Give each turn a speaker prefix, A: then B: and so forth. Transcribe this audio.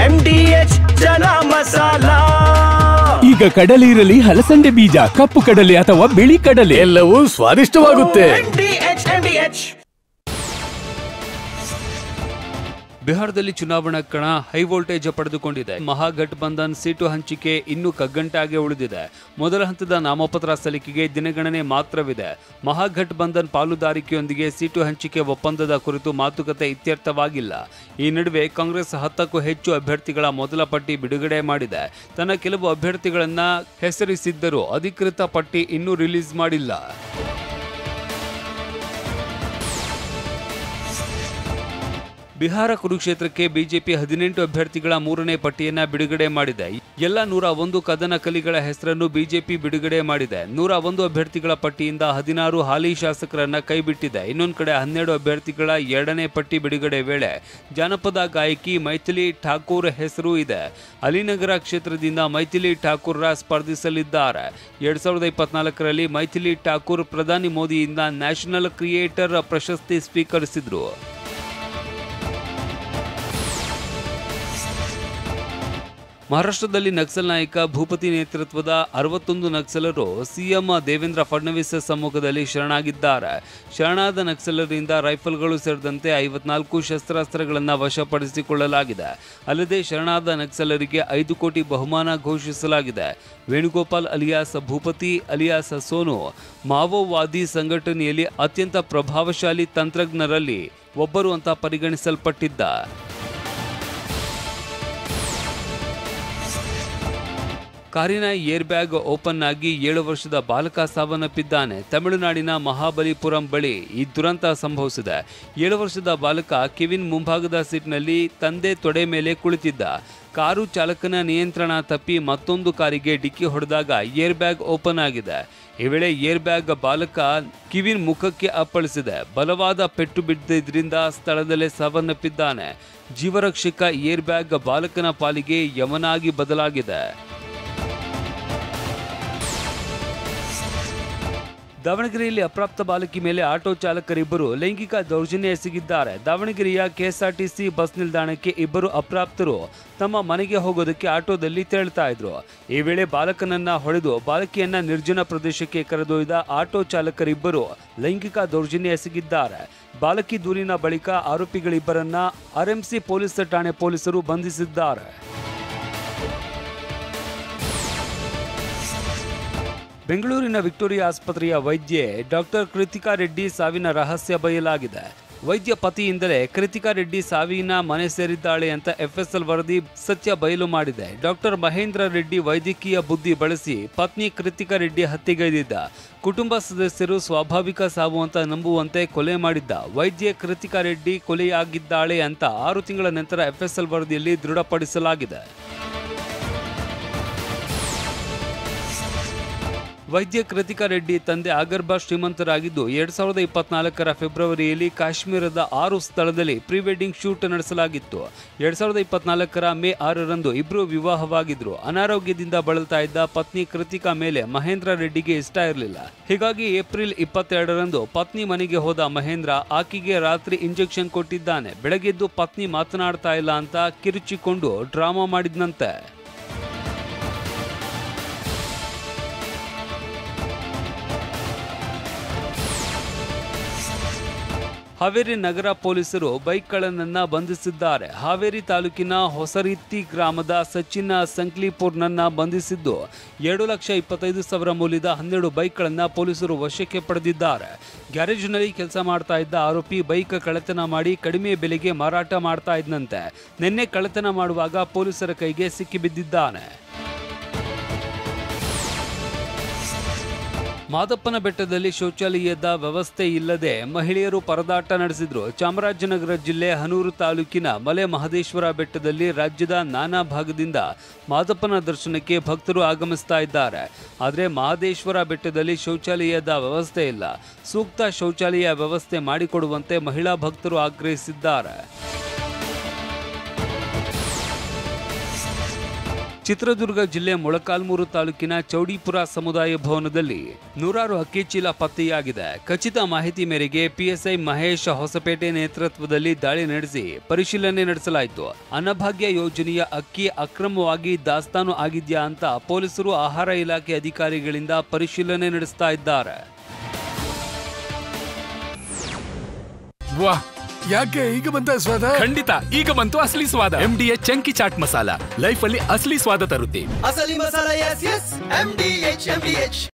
A: MDH chana masala.
B: ಈಗ ಕಡಲೆ ಇರಲಿ, ಹಲಸಂದೆ ಬೀಜ, ಕಪ್ಪು ಕಡಲೆ ಅಥವಾ ಬಿಳಿ ಕಡಲೆ,
A: ಎಲ್ಲವೂ ಸ್ವಾದಿಷ್ಟವಾಗುತ್ತೆ. MDH.
C: ಬಿಹಾರದಲ್ಲಿ ಚುನಾವಣಾ ಕಣ ಹೈ ವೋಲ್ಟೇಜ್ ಪಡೆದುಕೊಂಡಿದೆ. ಮಹಾಗಠಬಂಧನ್ ಸೀಟು ಹಂಚಿಕೆ ಇನ್ನೂ ಕಗ್ಗಂಟಾಗಿ ಉಳಿದಿದೆ. ಮೊದಲ ಹಂತದ ನಾಮಪತ್ರ ಸಲ್ಲಿಕೆಗೆ ದಿನಗಣನೆ ಮಾತ್ರವಿದೆ. ಮಹಾಗಠಬಂಧನ್ ಪಾಲುದಾರಿಕೆಯೊಂದಿಗೆ ಸೀಟು ಹಂಚಿಕೆ ಒಪ್ಪಂದದ ಕುರಿತು ಮಾತುಕತೆ ಇತ್ಯರ್ಥವಾಗಿಲ್ಲ. ಈ ನಡುವೆ ಕಾಂಗ್ರೆಸ್ 10ಕ್ಕೂ ಹೆಚ್ಚು ಅಭ್ಯರ್ಥಿಗಳ ಮೊದಲ ಪಟ್ಟಿ ಬಿಡುಗಡೆ ಮಾಡಿದೆ. ತನ್ನ ಕೆಲವು ಅಭ್ಯರ್ಥಿಗಳನ್ನ ಹೆಸರಿಸಿದ್ದರೂ ಅಧಿಕೃತ ಪಟ್ಟಿ ಇನ್ನೂ ರಿಲೀಸ್ ಮಾಡಿಲ್ಲ. ಬಿಹಾರ ಕುರುಕ್ಷೇತ್ರಕ್ಕೆ ಬಿಜೆಪಿ 18 ಅಭ್ಯರ್ಥಿಗಳ 3ನೇ ಪಟ್ಟಿಯನ್ನ ಬಿಡುಗಡೆ ಮಾಡಿದೆ. ಎಲ್ಲ 101 ಕದನ ಕಲಿಗಳ ಹೆಸರನ್ನು ಬಿಜೆಪಿ ಬಿಡುಗಡೆ ಮಾಡಿದೆ. 101 ಅಭ್ಯರ್ಥಿಗಳ ಪಟ್ಟಿಯಿಂದ 16 ಹಾಲಿ ಶಾಸಕರನ್ನ ಕೈಬಿಟ್ಟಿದೆ. ಇನ್ನೊಂದು ಕಡೆ 12 ಅಭ್ಯರ್ಥಿಗಳ 2ನೇ ಪಟ್ಟಿ ಬಿಡುಗಡೆ ವೇಳೆ ಜಾನಪದ ಗಾಯಕಿ ಮೈಥಿಲಿ ಠಾಕೂರ್ ಹೆಸರು ಇದೆ. ಅಲಿನಗರ ಕ್ಷೇತ್ರದಿಂದ ಮೈಥಿಲಿ ಠಾಕೂರ್ ಸ್ಪರ್ಧಿಸಲಿದ್ದಾರೆ. 2024ರಲ್ಲಿ ಮೈಥಿಲಿ ಠಾಕೂರ್ ಪ್ರಧಾನಿ ಮೋದಿಯಿಂದ ನ್ಯಾಷನಲ್ ಕ್ರಿಯೇಟರ್ ಪ್ರಶಸ್ತಿ ಸ್ವೀಕರಿಸಿದ್ರು. ಮಹಾರಾಷ್ಟ್ರದಲ್ಲಿ ನಕ್ಸಲ್ ನಾಯಕ ಭೂಪತಿ ನೇತೃತ್ವದ 61 ನಕ್ಸಲರು ಸಿಎಂ ದೇವೇಂದ್ರ ಫಡ್ನವೀಸ್ ಸಮ್ಮುಖದಲ್ಲಿ ಶರಣಾಗಿದ್ದಾರೆ. ಶರಣಾದ ನಕ್ಸಲರಿಂದ ರೈಫಲ್ಗಳು ಸೇರಿದಂತೆ 54 ಶಸ್ತ್ರಾಸ್ತ್ರಗಳನ್ನು ವಶಪಡಿಸಿಕೊಳ್ಳಲಾಗಿದೆ. ಅಲ್ಲದೆ ಶರಣಾದ ನಕ್ಸಲರಿಗೆ 5 ಕೋಟಿ ಬಹುಮಾನ ಘೋಷಿಸಲಾಗಿದೆ. ವೇಣುಗೋಪಾಲ್ ಅಲಿಯಾಸ್ ಭೂಪತಿ ಅಲಿಯಾಸ್ ಸೋನು ಮಾವೋವಾದಿ ಸಂಘಟನೆಯಲ್ಲಿ ಅತ್ಯಂತ ಪ್ರಭಾವಶಾಲಿ ತಂತ್ರಜ್ಞರಲ್ಲಿ ಒಬ್ಬರು ಅಂತ ಪರಿಗಣಿಸಲ್ಪಟ್ಟಿದ್ದ. ಕಾರಿನ ಏರ್ ಬ್ಯಾಗ್ ಓಪನ್ ಆಗಿ 7 ವರ್ಷದ ಬಾಲಕ ಸಾವನ್ನಪ್ಪಿದ್ದಾನೆ. ತಮಿಳುನಾಡಿನ ಮಹಾಬಲಿಪುರಂ ಬಳಿ ಈ ದುರಂತ ಸಂಭವಿಸಿದೆ. 7 ವರ್ಷದ ಬಾಲಕ ಕೆವಿನ್ ಮುಂಭಾಗದ ಸೀಟ್ನಲ್ಲಿ ತಂದೆ ತೊಡೆ ಮೇಲೆ ಕುಳಿತಿದ್ದ. ಕಾರು ಚಾಲಕನ ನಿಯಂತ್ರಣ ತಪ್ಪಿ ಮತ್ತೊಂದು ಕಾರಿಗೆ ಡಿಕ್ಕಿ ಹೊಡೆದಾಗ ಏರ್ ಬ್ಯಾಗ್ ಓಪನ್ ಆಗಿದೆ. ಈ ವೇಳೆ ಏರ್ ಬ್ಯಾಗ್ ಬಾಲಕ ಕಿವಿನ್ ಮುಖಕ್ಕೆ ಅಪ್ಪಳಿಸಿದೆ. ಬಲವಾದ ಪೆಟ್ಟು ಬಿದ್ದಿದ್ರಿಂದ ಸ್ಥಳದಲ್ಲೇ ಸಾವನ್ನಪ್ಪಿದ್ದಾನೆ. ಜೀವರಕ್ಷಕ ಏರ್ ಬ್ಯಾಗ್ ಬಾಲಕನ ಪಾಲಿಗೆ ಯಮನಾಗಿ ಬದಲಾಗಿದೆ. ದಾವಣಗೆರೆಯಲ್ಲಿ ಅಪ್ರಾಪ್ತ ಬಾಲಕಿ ಮೇಲೆ ಆಟೋ ಚಾಲಕರಿಬ್ಬರು ಲೈಂಗಿಕ ದೌರ್ಜನ್ಯ ಎಸಗಿದ್ದಾರೆ. ದಾವಣಗೆರೆಯ ಕೆಎಸ್ಆರ್ಟಿಸಿ ಬಸ್ ನಿಲ್ದಾಣಕ್ಕೆ ಇಬ್ಬರು ಅಪ್ರಾಪ್ತರು ತಮ್ಮ ಮನೆಗೆ ಹೋಗೋದಕ್ಕೆ ಆಟೋದಲ್ಲಿ ತೆರಳುತ್ತಾ ಇದ್ರು. ಈ ವೇಳೆ ಬಾಲಕನನ್ನ ಹೊಡೆದು ಬಾಲಕಿಯನ್ನ ನಿರ್ಜನ ಪ್ರದೇಶಕ್ಕೆ ಕರೆದೊಯ್ದ ಆಟೋ ಚಾಲಕರಿಬ್ಬರು ಲೈಂಗಿಕ ದೌರ್ಜನ್ಯ ಎಸಗಿದ್ದಾರೆ. ಬಾಲಕಿ ದೂರಿನ ಬಳಿಕ ಆರೋಪಿಗಳಿಬ್ಬರನ್ನ ಆರ್ಎಂಸಿ ಪೊಲೀಸ್ ಠಾಣೆ ಪೊಲೀಸರು ಬಂಧಿಸಿದ್ದಾರೆ. ಬೆಂಗಳೂರಿನ ವಿಕ್ಟೋರಿಯಾ ಆಸ್ಪತ್ರೆಯ ವೈದ್ಯೆ ಡಾಕ್ಟರ್ ಕೃತಿಕಾ ರೆಡ್ಡಿ ಸಾವಿನ ರಹಸ್ಯ ಬಯಲಾಗಿದೆ. ವೈದ್ಯ ಪತಿಯಿಂದಲೇ ಕೃತಿಕಾ ರೆಡ್ಡಿ ಸಾವಿನ ಮನೆ ಸೇರಿದ್ದಾಳೆ ಅಂತ ಎಫ್ಎಸ್ಎಲ್ ವರದಿ ಸತ್ಯ ಬಯಲು ಮಾಡಿದೆ. ಡಾಕ್ಟರ್ ಮಹೇಂದ್ರ ರೆಡ್ಡಿ ವೈದ್ಯಕೀಯ ಬುದ್ಧಿ ಬಳಸಿ ಪತ್ನಿ ಕೃತಿಕಾ ರೆಡ್ಡಿ ಹತ್ಯೆಗೈದಿದ್ದ. ಕುಟುಂಬ ಸದಸ್ಯರು ಸ್ವಾಭಾವಿಕ ಸಾವು ಅಂತ ನಂಬುವಂತೆ ಕೊಲೆ ಮಾಡಿದ್ದ ವೈದ್ಯೆ ಕೃತಿಕಾ ರೆಡ್ಡಿ ಕೊಲೆಯಾಗಿದ್ದಾಳೆ ಅಂತ 6 ತಿಂಗಳ ನಂತರ ಎಫ್ಎಸ್ಎಲ್ ವರದಿಯಲ್ಲಿ ದೃಢಪಡಿಸಲಾಗಿದೆ. ವೈದ್ಯ ಕೃತಿಕಾ ರೆಡ್ಡಿ ತಂದೆ ಆಗರ್ಭ ಶ್ರೀಮಂತರಾಗಿದ್ದು 2024ರ ಫೆಬ್ರವರಿಯಲ್ಲಿ ಕಾಶ್ಮೀರದ 6 ಸ್ಥಳದಲ್ಲಿ ಪ್ರೀ ವೆಡ್ಡಿಂಗ್ ಶೂಟ್ ನಡೆಸಲಾಗಿತ್ತು. 2024ರ ಮೇ 6ರಂದು ಇಬ್ಬರು ವಿವಾಹವಾಗಿದ್ರು. ಅನಾರೋಗ್ಯದಿಂದ ಬಳಲ್ತಾ ಇದ್ದ ಪತ್ನಿ ಕೃತಿಕಾ ಮೇಲೆ ಮಹೇಂದ್ರ ರೆಡ್ಡಿಗೆ ಇಷ್ಟ ಇರಲಿಲ್ಲ. ಹೀಗಾಗಿ ಏಪ್ರಿಲ್ 22ರಂದು ಪತ್ನಿ ಮನೆಗೆ ಹೋದ ಮಹೇಂದ್ರ ಆಕೆಗೆ ರಾತ್ರಿ ಇಂಜೆಕ್ಷನ್ ಕೊಟ್ಟಿದ್ದಾನೆ. ಬೆಳಗ್ಗೆದ್ದು ಪತ್ನಿ ಮಾತನಾಡ್ತಾ ಇಲ್ಲ ಅಂತ ಕಿರುಚಿಕೊಂಡು ಡ್ರಾಮಾ ಮಾಡಿದ್ನಂತೆ. ಹಾವೇರಿ ನಗರ ಪೊಲೀಸರು ಬೈಕ್ ಕಳ್ಳನನ್ನ ಬಂಧಿಸಿದ್ದಾರೆ. ಹಾವೇರಿ ತಾಲೂಕಿನ ಹೊಸರೀತಿ ಗ್ರಾಮದ ಸಚಿನ್ ಸಂಕ್ಲಿಪುರ್ನನ್ನ ಬಂಧಿಸಿದ್ದು 2,25,000 ಮೌಲ್ಯದ 12 ಬೈಕ್ಗಳನ್ನು ಪೊಲೀಸರು ವಶಕ್ಕೆ ಪಡೆದಿದ್ದಾರೆ. ಗ್ಯಾರೇಜ್ನಲ್ಲಿ ಕೆಲಸ ಮಾಡ್ತಾ ಇದ್ದ ಆರೋಪಿ ಬೈಕ್ ಕಳ್ಳತನ ಮಾಡಿ ಕಡಿಮೆ ಬೆಲೆಗೆ ಮಾರಾಟ ಮಾಡ್ತಾ ಇದ್ದಂತೆ. ನಿನ್ನೆ ಕಳ್ಳತನ ಮಾಡುವಾಗ ಪೊಲೀಸರ ಕೈಗೆ ಸಿಕ್ಕಿಬಿದ್ದಿದ್ದಾನೆ. ಮಾದಪ್ಪನ ಬೆಟ್ಟದಲ್ಲಿ ಶೌಚಾಲಯದ ವ್ಯವಸ್ಥೆ ಇಲ್ಲದೆ ಮಹಿಳೆಯರು ಪರದಾಟ ನಡೆಸಿದ್ರು. ಚಾಮರಾಜನಗರ ಜಿಲ್ಲೆ ಹನೂರು ತಾಲೂಕಿನ ಮಲೆ ಮಹದೇಶ್ವರ ಬೆಟ್ಟದಲ್ಲಿ ರಾಜ್ಯದ ನಾನಾ ಭಾಗದಿಂದ ಮಾದಪ್ಪನ ದರ್ಶನಕ್ಕೆ ಭಕ್ತರು ಆಗಮಿಸ್ತಾ ಇದ್ದಾರೆ. ಆದರೆ ಮಹದೇಶ್ವರ ಬೆಟ್ಟದಲ್ಲಿ ಶೌಚಾಲಯದ ವ್ಯವಸ್ಥೆ ಇಲ್ಲ. ಸೂಕ್ತ ಶೌಚಾಲಯ ವ್ಯವಸ್ಥೆ ಮಾಡಿಕೊಡುವಂತೆ ಮಹಿಳಾ ಭಕ್ತರು ಆಗ್ರಹಿಸಿದ್ದಾರೆ. ಚಿತ್ರದುರ್ಗ ಜಿಲ್ಲೆ ಮೊಳಕಾಲ್ಮೂರು ತಾಲೂಕಿನ ಚೌಡಿಪುರ ಸಮುದಾಯ ಭವನದಲ್ಲಿ ನೂರಾರು ಅಕ್ಕಿ ಚೀಲ ಪತ್ತೆಯಾಗಿದೆ. ಖಚಿತ ಮಾಹಿತಿ ಮೇರೆಗೆ ಪಿಎಸ್ಐ ಮಹೇಶ್ ಹೊಸಪೇಟೆ ನೇತೃತ್ವದಲ್ಲಿ ದಾಳಿ ನಡೆಸಿ ಪರಿಶೀಲನೆ ನಡೆಸಲಾಯಿತು. ಅನ್ನಭಾಗ್ಯ ಯೋಜನೆಯ ಅಕ್ಕಿ ಅಕ್ರಮವಾಗಿ ದಾಸ್ತಾನು ಆಗಿದ್ಯಾ ಅಂತ ಪೊಲೀಸರು ಆಹಾರ ಇಲಾಖೆ ಅಧಿಕಾರಿಗಳಿಂದ ಪರಿಶೀಲನೆ ನಡೆಸ್ತಾ ಇದ್ದಾರೆ.
D: ವಾಹ್, ಯಾಕೆ ಈಗ ಬಂತ ಸ್ವಾದ?
B: ಖಂಡಿತ ಈಗ ಬಂತು ಅಸಲಿ ಸ್ವಾದ. MDH chunky chaat masala life ಅಲ್ಲಿ ಅಸಲಿ ಸ್ವಾದ ತರುತ್ತೆ.
A: ಅಸಲಿ ಮಸಾಲ, ಎಸ್ ಎಸ್ MDH.